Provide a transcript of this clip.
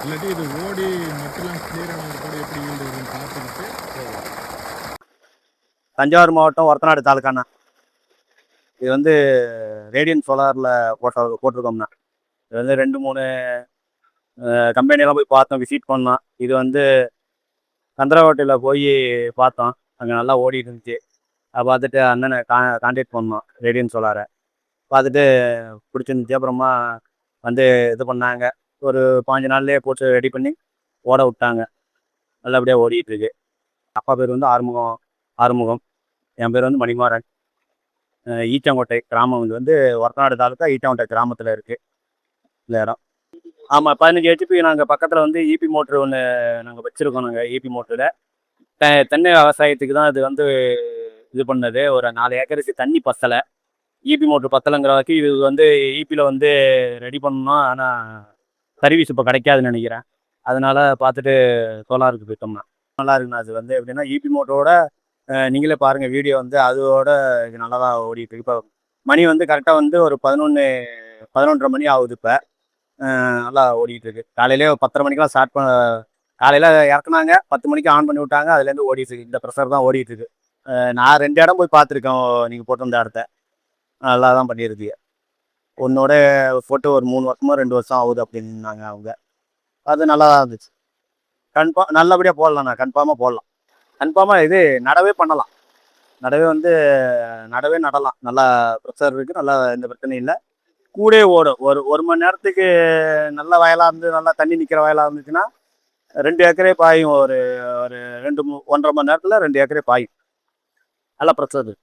இல்லாட்டி இது ஓடி நெட்டெல்லாம் கிளியர் ஆனது கூட எப்படி ஈல்டு வருதுன்னு பார்த்துக்கிட்டு தஞ்சாவூர் மாவட்டம் ஒரத்தநாடு தாலுக்காண்ணா. இது வந்து ரேடியன் சோலாரில் போட்டிருக்கோம்ண்ணா. இது வந்து 2-3 கம்பெனியெல்லாம் போய் பார்த்தோம், விசிட் பண்ணோம். இது வந்து சந்திரகோட்டையில் போய் பார்த்தோம், அங்கே நல்லா ஓடிட்டு இருந்துச்சு. அதை பார்த்துட்டு அண்ணனை கான்டாக்ட் பண்ணோம், ரேடியன் சோலாரை பார்த்துட்டு பிடிச்சிருந்துச்சி. அப்புறமா வந்து இது பண்ணாங்க, ஒரு 5 நாள்லேயே போட்டு ரெடி பண்ணி ஓட விட்டாங்க. நல்லபடியாக ஓடிட்டு இருக்கு. அப்பா பேர் வந்து ஆறுமுகம், என் பேர் வந்து மணிமாறன். ஈச்சங்கோட்டை கிராமம். இது வந்து ஒரத்தநாடு தாலுக்கா ஈச்சங்கோட்டை கிராமத்தில் இருக்குது இந்த இடம். ஆமாம், 15 ஹெச்பி. நாங்கள் பக்கத்தில் வந்து ஈபி மோட்ரு ஒன்று நாங்கள் வச்சுருக்கோம். நாங்கள் ஈபி மோட்டரில் தென்னை விவசாயத்துக்கு தான் இது வந்து இது பண்ணது. ஒரு 4 ஏக்கருக்கு தண்ணி பத்தலை, ஈபி மோட்ரு பத்தலைங்கிறதுக்கு இது வந்து ஈபியில் வந்து ரெடி பண்ணணும். ஆனால் சர்வீஸ் இப்போ கிடைக்காதுன்னு நினைக்கிறேன். அதனால் பார்த்துட்டு சோலாருக்கு போயிட்டோம்னா நல்லா இருக்குண்ணா. அது வந்து எப்படின்னா ஈபி மோட்டரோட நீங்களே பாருங்கள் வீடியோ, வந்து அதோட இது நல்லா தான் ஓடிட்டு இருக்கு. இப்போ மணி வந்து கரெக்டாக வந்து ஒரு 11:30 மணி ஆகுது. இப்போ நல்லா ஓடிட்டு இருக்கு. காலையிலே 10:30 மணிக்கெலாம் ஸ்டார்ட் காலையில் இறக்குனாங்க, 10 மணிக்கு ஆன் பண்ணி விட்டாங்க. அதுலேருந்து ஓடிட்டு இருக்கு. இந்த ப்ரெஷர் தான் ஓடிட்டு இருக்கு. நான் 2 இடம் போய் பார்த்துருக்கேன். நீங்கள் போட்டிருந்த இடத்த நல்லா தான் பண்ணியிருக்கு. ஒன்னோட போட்டு ஒரு 3 வருஷமோ 2 வருஷம் ஆகுது அப்படின்னாங்க அவங்க. அது நல்லா தான் இருந்துச்சு. கன்ஃபார்ம் நல்லபடியாக போடலாண்ணா. கன்ஃபார்மாக போடலாம். கன்ஃபார்மாக இது நடவே பண்ணலாம். நடலாம். நல்லா ப்ரெஷர் இருக்குது. நல்லா எந்த பிரச்சனையும் இல்லை. கூட ஓடும். ஒரு மணி நேரத்துக்கு நல்ல வயலாக இருந்து, நல்லா தண்ணி நிற்கிற வயலாக இருந்துச்சுன்னா 2 ஏக்கரே பாயும். ஒரு 1.5 மணி நேரத்தில் 2 ஏக்கரே பாயும். நல்லா ப்ரெஷர் இருக்குது.